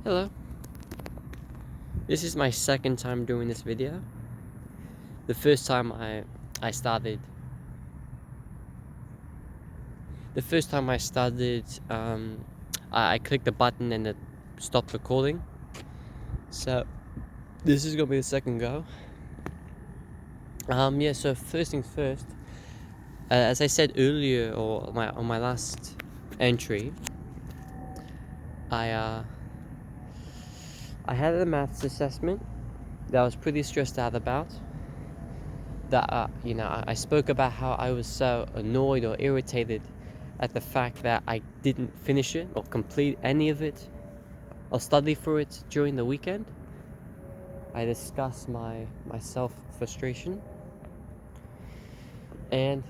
Hello. This is my second time doing this video. The first time I started I clicked the button and it stopped recording. So this is gonna be the second go. Yeah, so first things first, as I said earlier, or on my last entry, I had a maths assessment that I was pretty stressed out about. That I spoke about how I was so annoyed or irritated at the fact that I didn't finish it or complete any of it or study for it during the weekend. I discussed my self frustration, and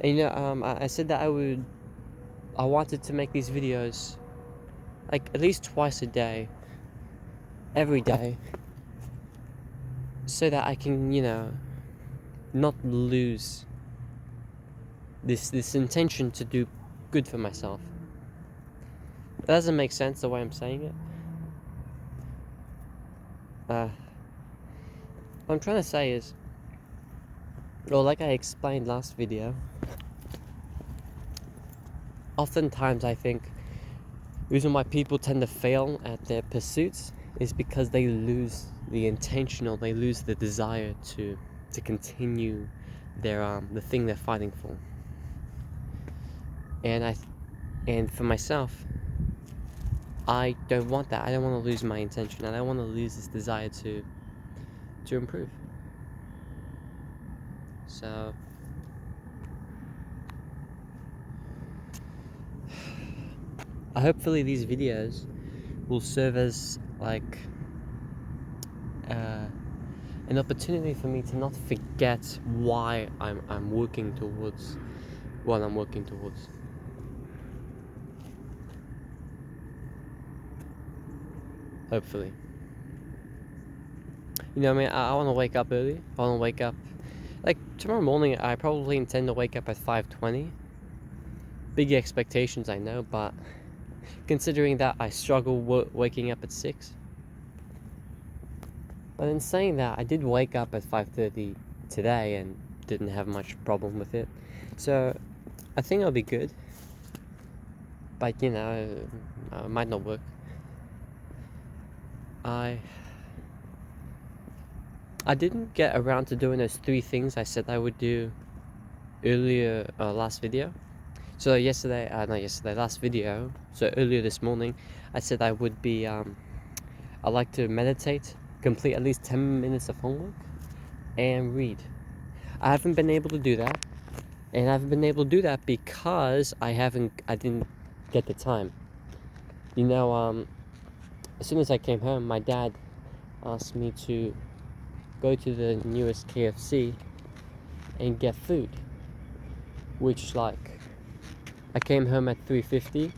I said that I wanted to make these videos like at least twice a day, every day, so that I can not lose this intention to do good for myself. That doesn't make sense the way I'm saying it. What I'm trying to say is, or like I explained last video, oftentimes I think the reason why people tend to fail at their pursuits is because they lose the intention or they lose the desire to continue their the thing they're fighting for. And for myself, I don't want that. I don't want to lose my intention. I don't want to lose this desire to improve. So hopefully these videos will serve as like an opportunity for me to not forget why I'm working towards what I'm working towards. Hopefully. I want to wake up early. I want to wake up like tomorrow morning. I probably intend to wake up at 5:20. Big expectations, I know, but considering that I struggle waking up at 6. But in saying that, I did wake up at 5:30 today and didn't have much problem with it. So I think I'll be good. But it might not work. I didn't get around to doing those 3 things I said I would do earlier last video. So last video, so earlier this morning, I said I would be, I like to meditate, complete at least 10 minutes of homework, and read. I haven't been able to do that, and I haven't been able to do that because I didn't get the time. As soon as I came home, my dad asked me to go to the nearest KFC and get food, which I came home at 3:50,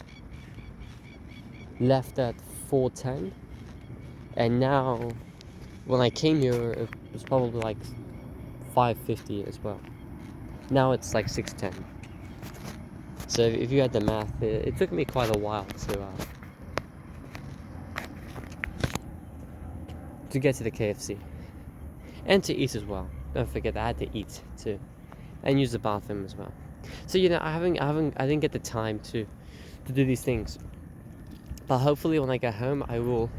left at 4:10, and now when I came here it was probably like 5:50 as well. Now it's like 6:10. So if you had the math, it took me quite a while to get to the KFC and to eat as well. Don't forget I had to eat too and use the bathroom as well. So I didn't get the time to do these things. But hopefully when I get home, I will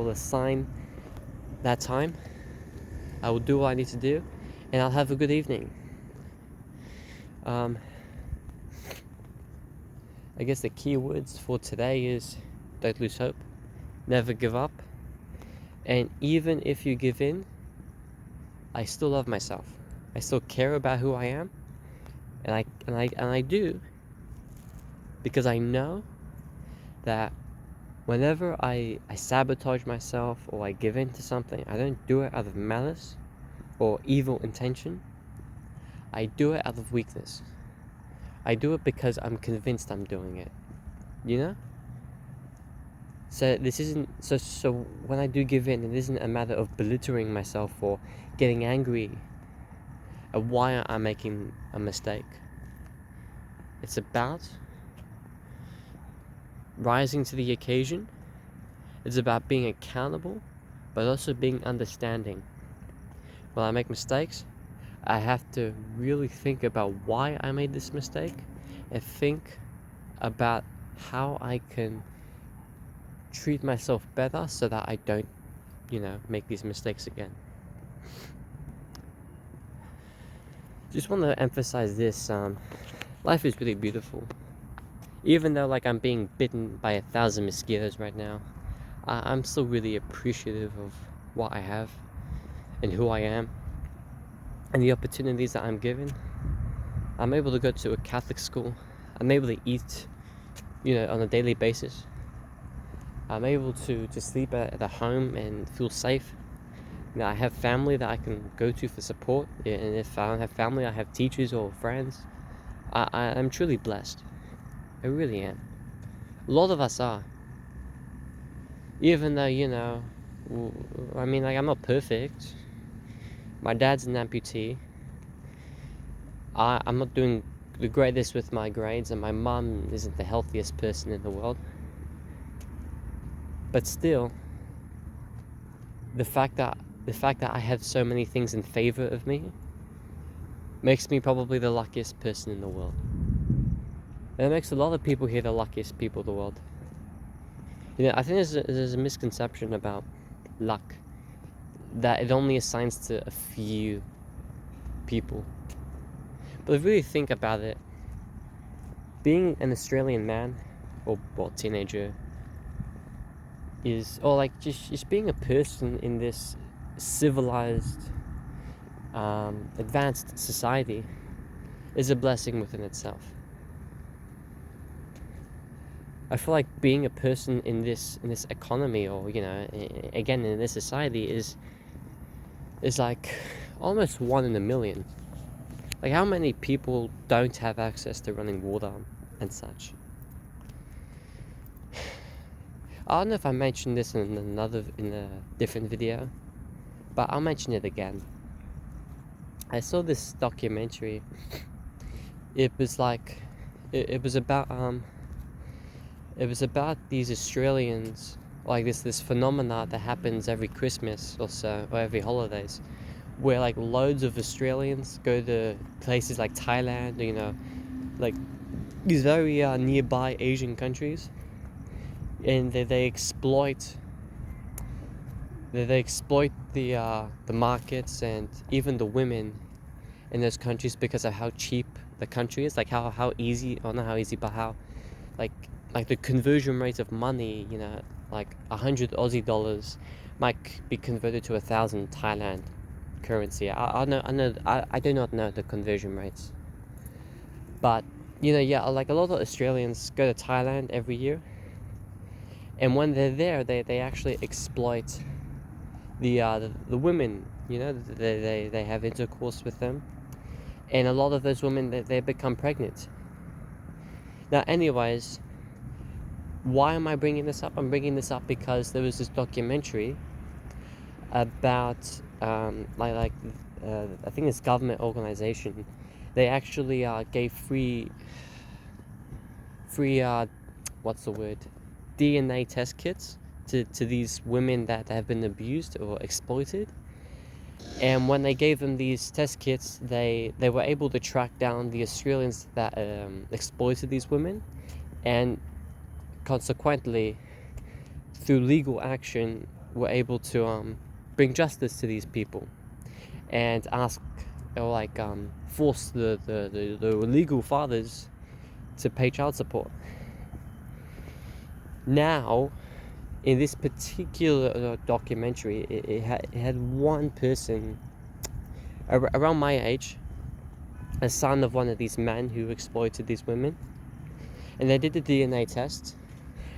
assign that time. I will do what I need to do, and I'll have a good evening. I guess the key words for today is don't lose hope, never give up, and even if you give in, I still love myself. I still care about who I am, and I do, because I know that whenever I sabotage myself or I give in to something, I don't do it out of malice or evil intention. I do it out of weakness. I do it because I'm convinced I'm doing it. So this isn't so when I do give in, it isn't a matter of belittling myself or getting angry at why I'm making a mistake. It's about rising to the occasion. It's about being accountable, but also being understanding. When I make mistakes, I have to really think about why I made this mistake and think about how I can treat myself better so that I don't, make these mistakes again. Just want to emphasize this, life is really beautiful. Even though I'm being bitten by 1,000 mosquitoes right now, I'm still really appreciative of what I have and who I am and the opportunities that I'm given. I'm able to go to a Catholic school. I'm able to eat, on a daily basis. I'm able to sleep at a home and feel safe. I have family that I can go to for support, and if I don't have family, I have teachers or friends. I'm truly blessed. I really am. A lot of us are. Even though, I'm not perfect. My dad's an amputee. I'm not doing the greatest with my grades, and my mum isn't the healthiest person in the world. But still, the fact that I have so many things in favor of me makes me probably the luckiest person in the world. And it makes a lot of people here the luckiest people in the world. I think there's a misconception about luck, that it only assigns to a few people. But if you really think about it, being an Australian man, or teenager, just being a person in this civilized, advanced society is a blessing within itself. I feel like being a person in this economy, or again in this society, is like almost 1 in a million. Like, how many people don't have access to running water and such? I don't know if I mentioned this in a different video, but I'll mention it again. I saw this documentary. It was about these Australians, like this phenomena that happens every Christmas or so, or every holidays, where loads of Australians go to places like Thailand, these very nearby Asian countries, and they exploit the markets and even the women in those countries because of how cheap the country is, how easy, or not how easy, but how the conversion rate of money, 100 Aussie dollars might be converted to 1,000 Thailand currency. I do not know the conversion rates, but a lot of Australians go to Thailand every year, and when they're there, they actually exploit the women. They have intercourse with them, and a lot of those women, they become pregnant. Now, anyways, why am I bringing this up? I'm bringing this up because there was this documentary about I think this government organization. They actually gave free what's the word, DNA test kits to these women that have been abused or exploited. And when they gave them these test kits, they were able to track down the Australians that exploited these women, and consequently, through legal action, were able to bring justice to these people and ask, or force the legal fathers to pay child support. Now, in this particular documentary, it had one person around my age, a son of one of these men who exploited these women, and they did the DNA test,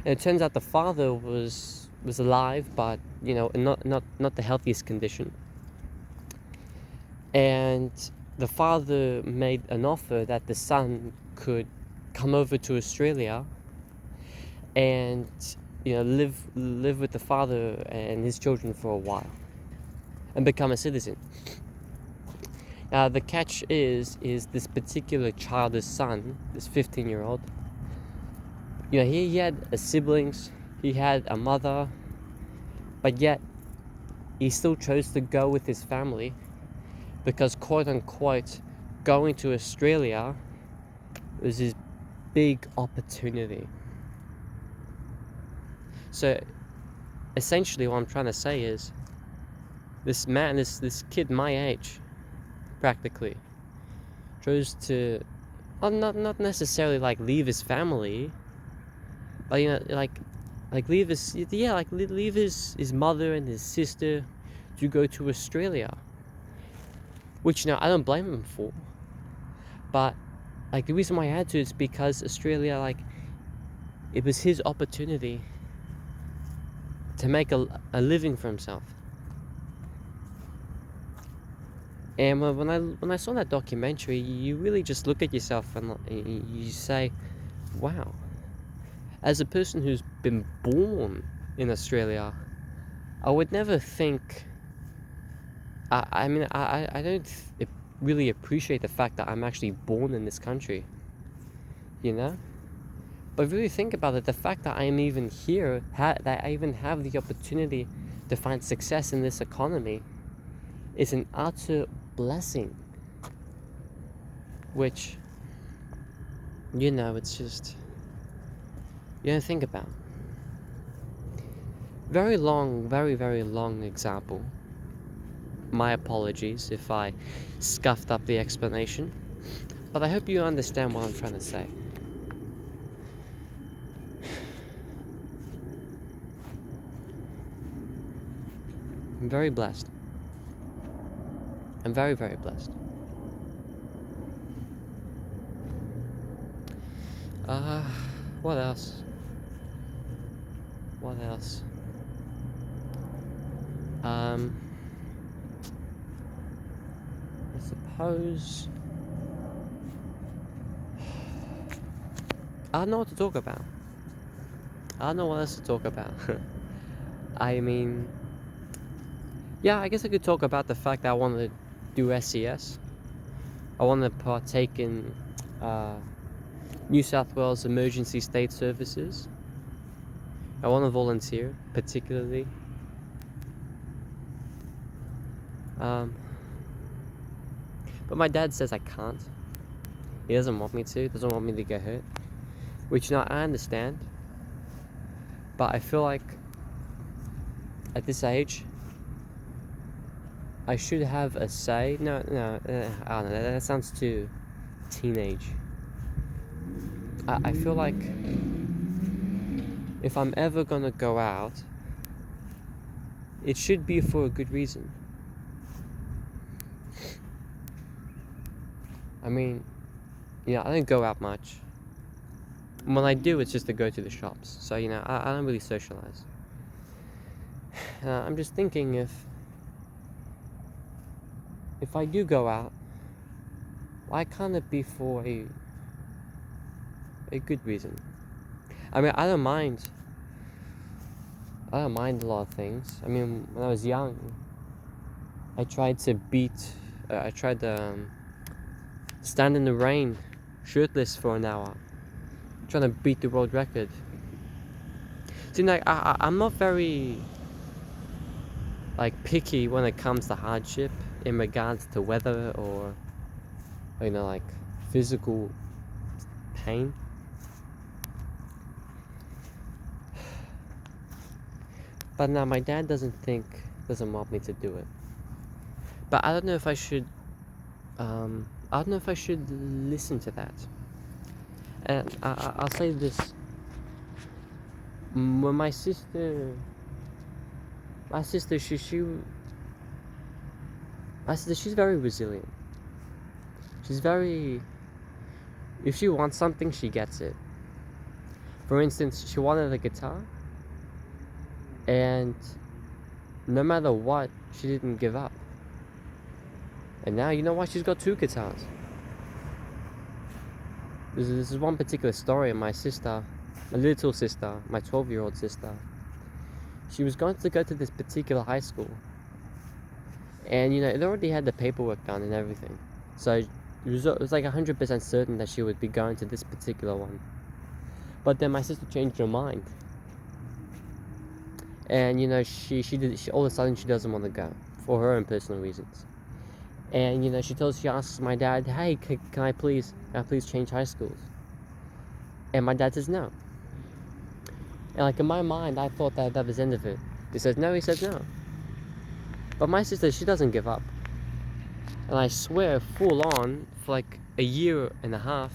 and it turns out the father was alive, but not the healthiest condition. And the father made an offer that the son could come over to Australia and live with the father and his children for a while and become a citizen. Now, the catch is this particular child, this son, this 15-year-old, You know, he had siblings, he had a mother, but yet he still chose to go with his family because, quote unquote, going to Australia was his big opportunity. So essentially what I'm trying to say is, this man, this kid my age, practically, chose to not necessarily like leave his family, but you know, like leave his leave his mother and his sister to go to Australia, which, you know, I don't blame him for. But like, the reason why I had to is because Australia, like, it was his opportunity to make a living for himself. And when I saw that documentary, you really just look at yourself and you say, wow, as a person who's been born in Australia, I would never think, I mean, I don't really appreciate the fact that I'm actually born in this country, you know? But really think about it, the fact that I am even here, that I even have the opportunity to find success in this economy, is an utter blessing. Which, you know, it's just, you don't think about. Very long, very long example. My apologies if I scuffed up the explanation, but I hope you understand what I'm trying to say. I'm very blessed. I'm very blessed. What else? What else? I suppose I don't know what to talk about. I don't know what else to talk about. I mean, yeah, I guess I could talk about the fact that I wanted to do SES. I want to partake in New South Wales Emergency State Services. I want to volunteer, particularly. But my dad says I can't. He doesn't want me to. Doesn't want me to get hurt. Which, you know, I understand. But I feel like at this age, I should have a say. No, I don't know. That sounds too teenage. I feel like if I'm ever gonna go out, it should be for a good reason. I mean, you know, I don't go out much. When I do, it's just to go to the shops. So, you know, I don't really socialize. I'm just thinking if I do go out, why can't it be for a good reason? I mean, I don't mind a lot of things. I mean, when I was young, I tried to stand in the rain, shirtless for an hour, trying to beat the world record. See, like, I'm not very, like, picky when it comes to hardship in regards to weather or, you know, like, physical pain. But now my dad doesn't want me to do it. But I don't know if I should, listen to that. And I'll say this. When my sister, she's very resilient. If she wants something, she gets it. For instance, she wanted a guitar, and no matter what, she didn't give up. And now, you know what? She's got 2 guitars. This is one particular story of my sister, my little sister, my 12-year-old sister. She was going to go to this particular high school. And, you know, it already had the paperwork done and everything. So it was like 100% certain that she would be going to this particular one. But then my sister changed her mind. And, you know, she all of a sudden she doesn't want to go for her own personal reasons. And, you know, she asks my dad, hey, can I please change high schools? And my dad says no. And like in my mind, I thought that was the end of it. He says no, he says no. But my sister, she doesn't give up. And I swear, full on, for like a year and a half,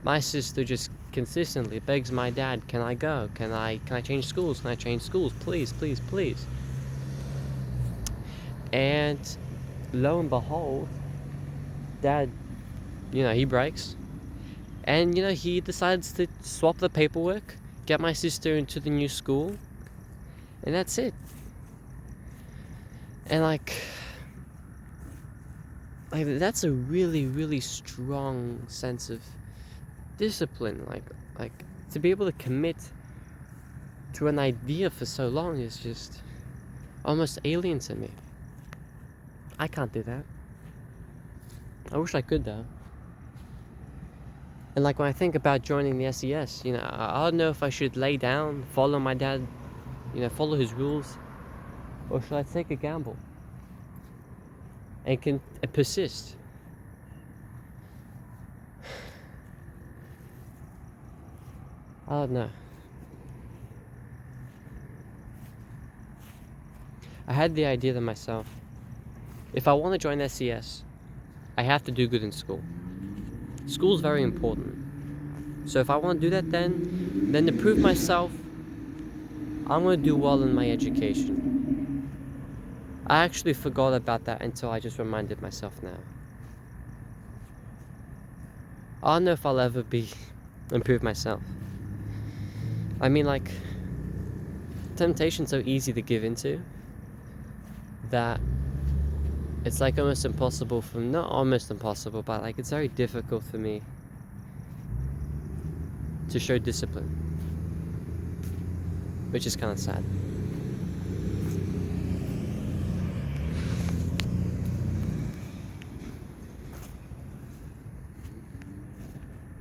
my sister just consistently begs my dad, can I go? Can I change schools? Can I change schools? Please, please, please. And lo and behold, Dad, you know, he breaks. And, you know, he decides to swap the paperwork, get my sister into the new school, and that's it. And like that's a really, really strong sense of discipline. Like to be able to commit to an idea for so long is just almost alien to me. I can't do that. I wish I could though. And like when I think about joining the SES, you know, I don't know if I should lay down, follow my dad, you know, follow his rules, or should I take a gamble and persist? I don't know. I had the idea to myself, if I want to join SES, I have to do good in school. School's very important. So if I want to do that, then to prove myself, I'm going to do well in my education. I actually forgot about that until I just reminded myself now. I don't know if I'll ever improve myself. I mean, like, temptation's so easy to give into that it's like almost impossible not almost impossible, but like it's very difficult for me to show discipline, which is kind of sad.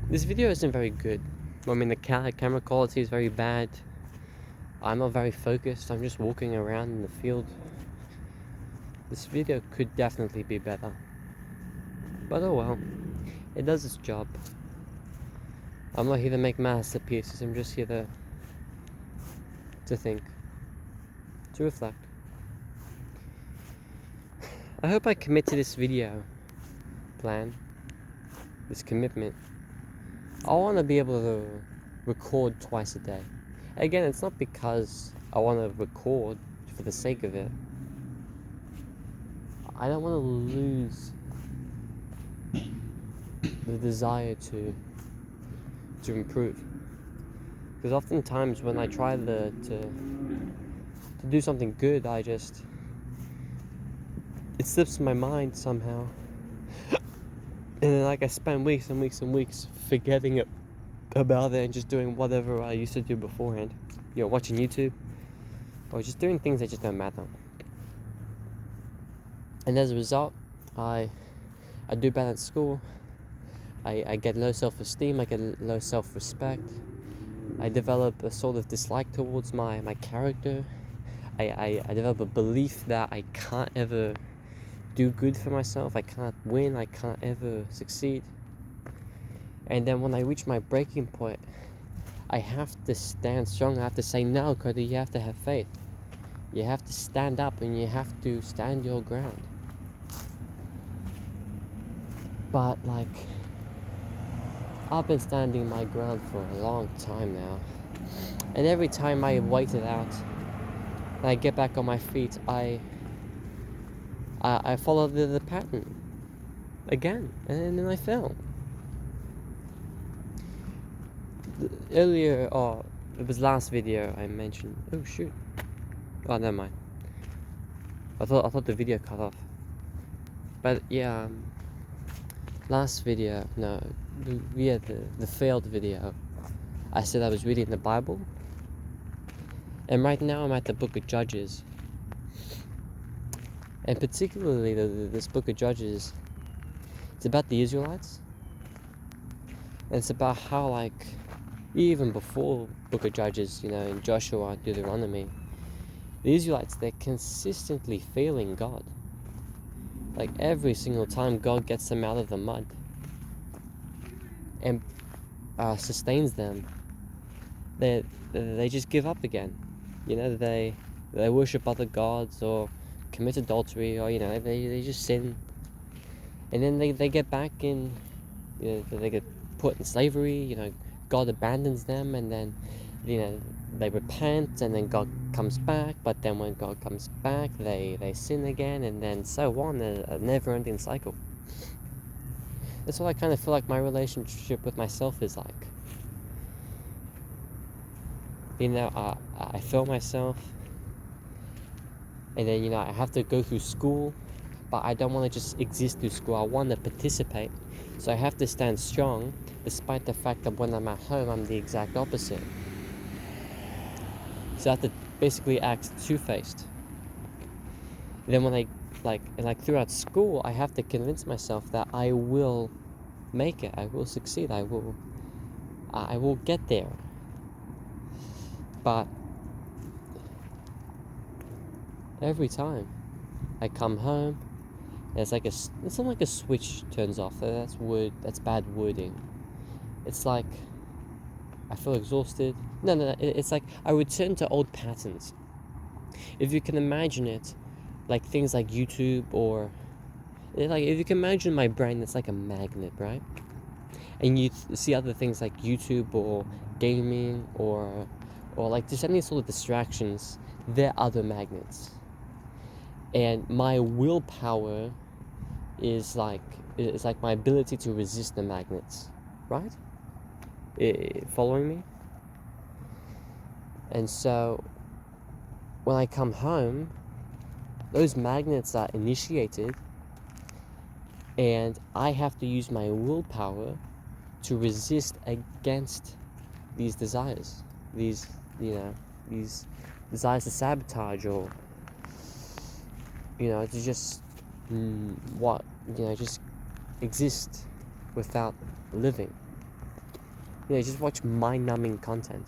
This video isn't very good. I mean, the camera quality is very bad. I'm not very focused. I'm just walking around in the field. This video could definitely be better. But oh well. It does its job. I'm not here to make masterpieces. I'm just here to think. To reflect. I hope I commit to this video plan. This commitment. I want to be able to record twice a day. Again, it's not because I want to record for the sake of it. I don't want to lose the desire to improve. Because oftentimes when I try to do something good, it slips my mind somehow. And then like I spend weeks and weeks and weeks forgetting about it and just doing whatever I used to do beforehand. You know, watching YouTube or just doing things that just don't matter. And as a result, I do bad at school. I get low self-esteem. I get low self-respect. I develop a sort of dislike towards my character. I develop a belief that I can't ever do good for myself. I can't win. I can't ever succeed. And then when I reach my breaking point, I have to stand strong. I have to say, no, Cody, you have to have faith. You have to stand up and you have to stand your ground. But like, I've been standing my ground for a long time now. And every time I wait it out and I get back on my feet, I follow the pattern again, and then I fail. Earlier, it was last video I mentioned. Oh shoot! Oh, never mind. I thought the video cut off. But yeah, last video, no, the failed video. I said I was reading the Bible, and right now I'm at the Book of Judges. And particularly this Book of Judges, it's about the Israelites. And it's about how, like, even before Book of Judges, in Joshua, Deuteronomy, the Israelites, they're consistently failing God. Like every single time God gets them out of the mud and sustains them, they just give up again. They worship other gods or commit adultery, or they just sin, and then they get back in. They get put in slavery. God abandons them, and then they repent, and then God comes back. But then when God comes back, they sin again, and then so on, a never-ending cycle. That's what I kind of feel like my relationship with myself is like. I fail myself, and then I have to go through school, but I don't want to just exist through school. I want to participate, so I have to stand strong, despite the fact that when I'm at home, I'm the exact opposite. So I have to basically act two-faced. Then when throughout school, I have to convince myself that I will make it, I will succeed, I will get there. But every time I come home, it's not like a switch turns off. That's bad wording. It's like I feel exhausted. No. It's like I return to old patterns. If you can imagine it, like things like YouTube, or like if you can imagine my brain, it's like a magnet, right? And you see other things like YouTube or gaming or like just any sort of distractions. They're other magnets. And my willpower is like my ability to resist the magnets, right? Following me? And so when I come home, those magnets are initiated, and I have to use my willpower to resist against these desires, these desires to sabotage, or to just just exist without living. Just watch mind-numbing content.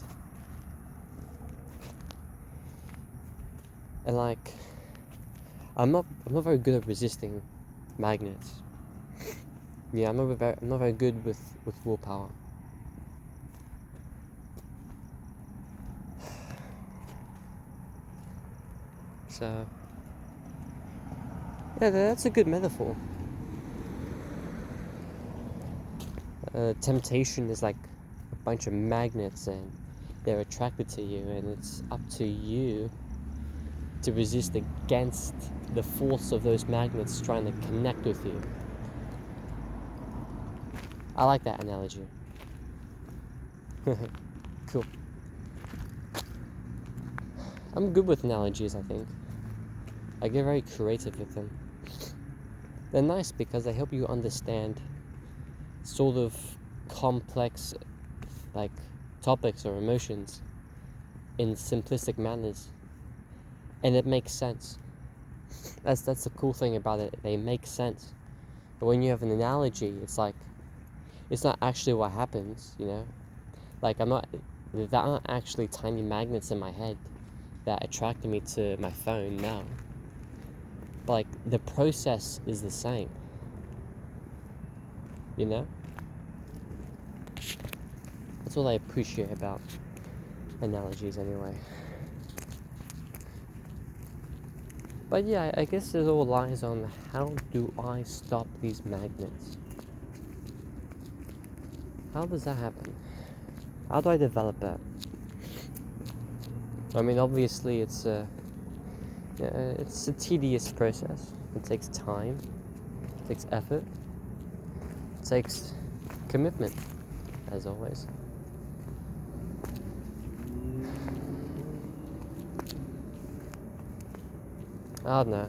And like, I'm not very good at resisting magnets. I'm not very good with willpower. So yeah, that's a good metaphor. Temptation is like a bunch of magnets, and they're attracted to you, and it's up to you to resist against the force of those magnets trying to connect with you. I like that analogy. Cool. I'm good with analogies, I think. I get very creative with them. They're nice because they help you understand sort of complex like topics or emotions in simplistic manners, and it makes sense. That's the cool thing about it. They make sense. But when you have an analogy, it's like it's not actually what happens, Like there aren't actually tiny magnets in my head that attracted me to my phone now. But like the process is the same. That's what I appreciate about analogies anyway. But yeah, I guess it all lies on how do I stop these magnets? How does that happen? How do I develop that? I mean, obviously it's a tedious process. It takes time, it takes effort, it takes commitment, as always. I don't know.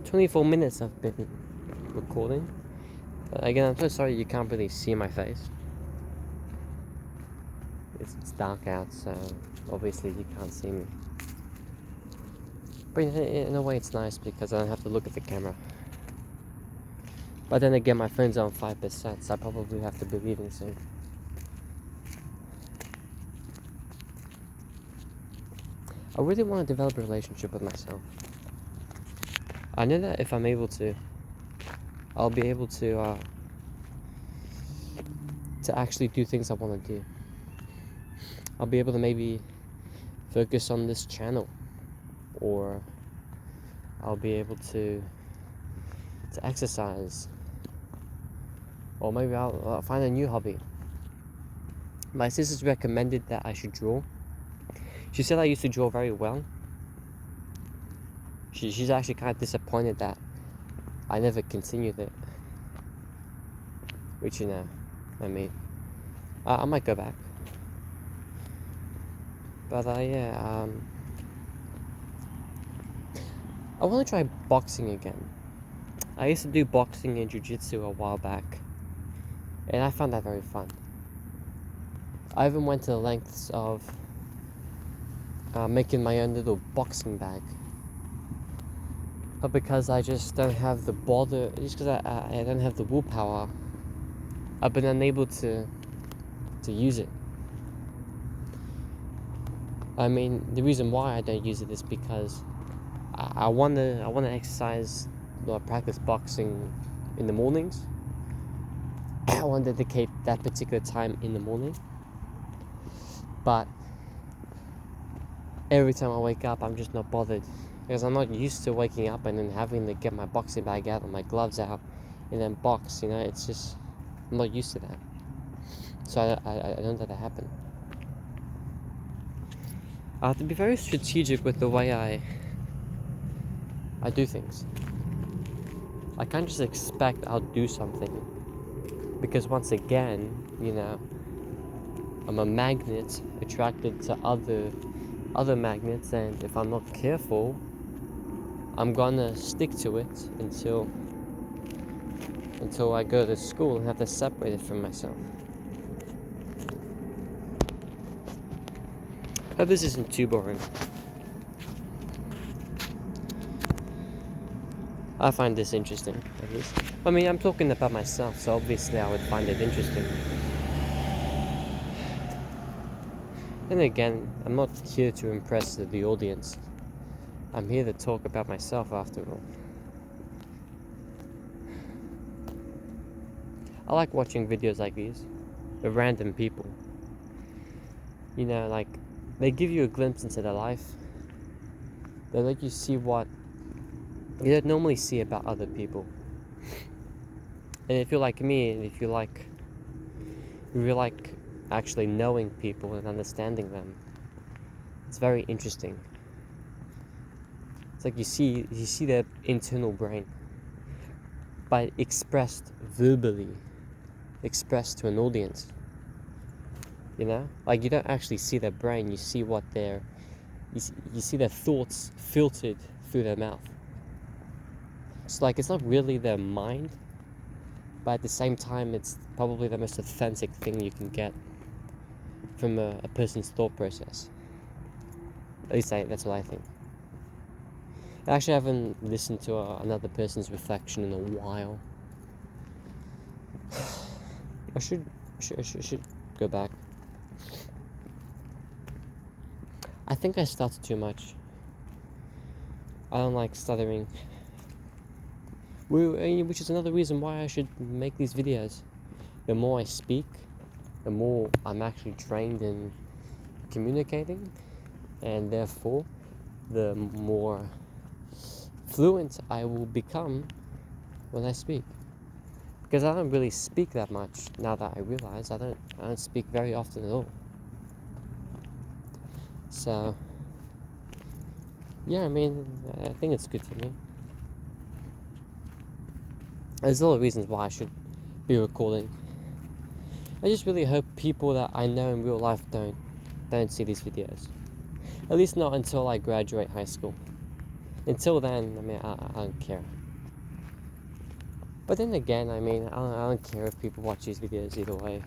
24 minutes I've been recording. But again, I'm so sorry you can't really see my face. It's dark out, so obviously you can't see me. But in a way it's nice because I don't have to look at the camera. But then again, my phone's on 5%, so I probably have to be leaving soon. I really want to develop a relationship with myself. I know that if I'm able to, I'll be able to actually do things I want to do. I'll be able to maybe focus on this channel, or I'll be able to exercise, or maybe I'll find a new hobby. My sister's recommended that I should draw. She said I used to draw very well. She's actually kind of disappointed that I never continued it. Which, I mean, I might go back. But yeah, I want to try boxing again. I used to do boxing and jiu-jitsu a while back, and I found that very fun. I even went to the lengths of making my own little boxing bag. But because I just don't have the bother, just because I don't have the willpower, I've been unable to use it. I mean, the reason why I don't use it is because I want to exercise, practice boxing in the mornings. I want to dedicate that particular time in the morning. But every time I wake up, I'm just not bothered, because I'm not used to waking up and then having to get my boxing bag out and my gloves out and then box. It's just, I'm not used to that. So I don't let that happen. I have to be very strategic with the way I do things. I can't just expect I'll do something, because once again, I'm a magnet attracted to other magnets, and if I'm not careful, I'm gonna stick to it until I go to school and have to separate it from myself. Hope this isn't too boring. I find this interesting, at least. I mean, I'm talking about myself, so obviously I would find it interesting. And again, I'm not here to impress the audience. I'm here to talk about myself, after all. I like watching videos like these of random people. Like, they give you a glimpse into their life. They let you see what you don't normally see about other people. And if you're like me, and if you like actually knowing people and understanding them, it's very interesting. It's like you see their internal brain, but expressed verbally, expressed to an audience. Like, you don't actually see their brain, you see what you see their thoughts filtered through their mouth. So, like, it's not really their mind, but at the same time, it's probably the most authentic thing you can get from a person's thought process. At least that's what I think. I actually haven't listened to another person's reflection in a while. I should go back. I think I stutter too much. I don't like stuttering. Which is another reason why I should make these videos. The more I speak, the more I'm actually trained in communicating, and therefore the more fluent I will become when I speak. Because I don't really speak that much now that I realize I don't speak very often at all. So yeah, I mean, I think it's good for me. There's a lot of reasons why I should be recording. I just really hope people that I know in real life don't see these videos. At least not until I graduate high school. Until then, I mean, I don't care. But then again, I mean, I don't care if people watch these videos either way.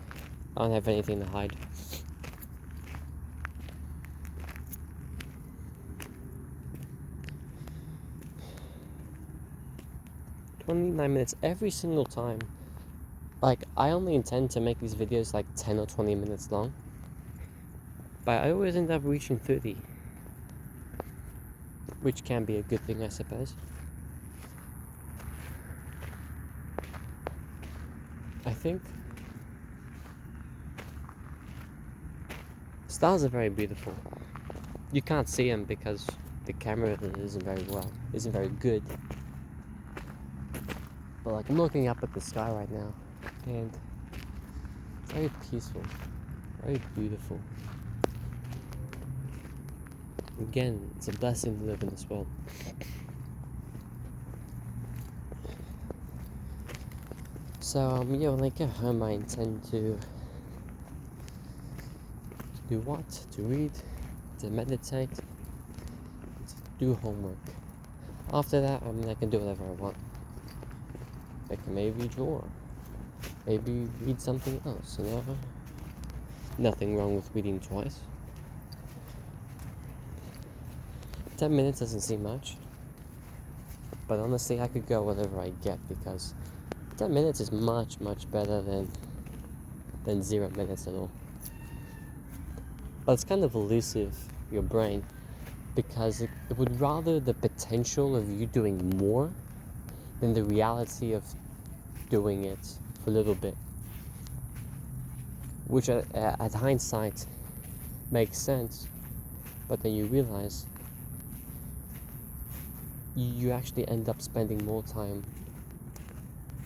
I don't have anything to hide. 29 minutes every single time. Like, I only intend to make these videos like 10 or 20 minutes long, but I always end up reaching 30, which can be a good thing, I suppose. I think stars are very beautiful. You can't see them because the camera isn't very good. But like, I'm looking up at the sky right now, and it's very peaceful, very beautiful. Again, it's a blessing to live in this world. So yeah, when I get home, I intend to do what? To read, to meditate, to do homework. After that, I can do whatever I want. I can maybe draw, maybe read something else, you know? Nothing wrong with reading twice. 10 minutes doesn't seem much, but honestly, I could go whatever I get, because 10 minutes is much better than 0 minutes at all. But it's kind of elusive, your brain, because it would rather the potential of you doing more than the reality of doing it for a little bit. Which at hindsight makes sense, but then you realize you actually end up spending more time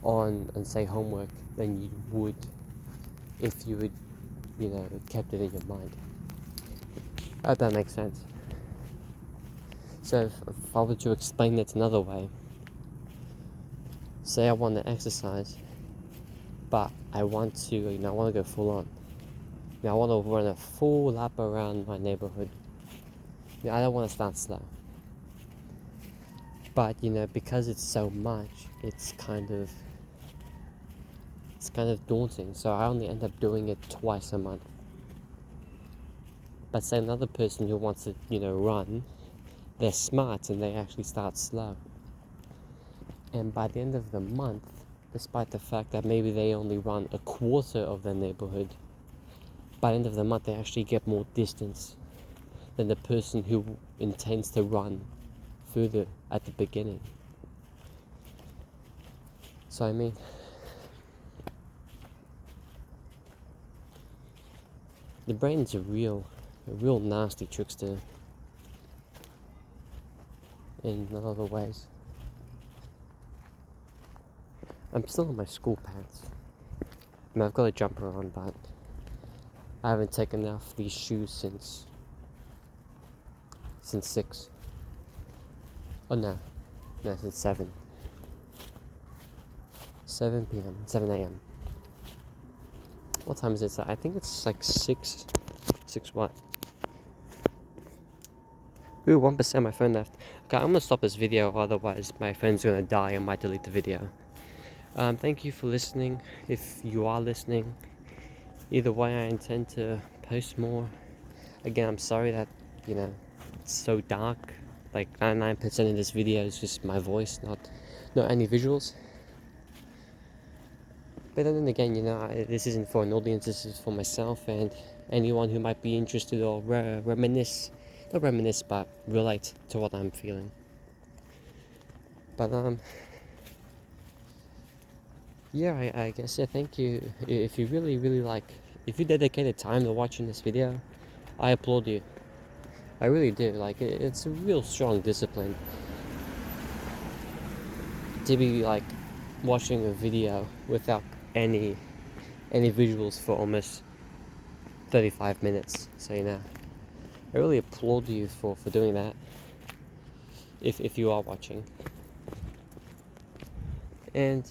on, say, homework than you would if you had, kept it in your mind. I hope that makes sense. So if I were to explain it another way, say I want to exercise, but I want to go full on. I want to run a full lap around my neighborhood. I don't want to start slow. But because it's so much, it's kind of daunting. So I only end up doing it twice a month. But say another person who wants to, run, they're smart and they actually start slow. And by the end of the month, despite the fact that maybe they only run a quarter of their neighborhood, by the end of the month they actually get more distance than the person who intends to run further at the beginning. So the brain's a real nasty trickster in a lot of ways. I'm still in my school pants. I've got a jumper on, but I haven't taken off these shoes since 6. Oh no, since 7. 7 p.m., 7 a.m. What time is it? I think it's like 6 what? Ooh, 1%, my phone left. Okay, I'm gonna stop this video, otherwise my phone's gonna die and might delete the video. Thank you for listening, if you are listening. Either way, I intend to post more. Again, I'm sorry that, it's so dark. Like 99% of this video is just my voice, not any visuals. But then again, this isn't for an audience, this is for myself and anyone who might be interested or but relate to what I'm feeling. But yeah, I guess, thank you. If you really if you dedicated time to watching this video, I applaud you. I really do. Like, it's a real strong discipline to be watching a video without any visuals for almost 35 minutes. So I really applaud you for doing that, if you are watching. And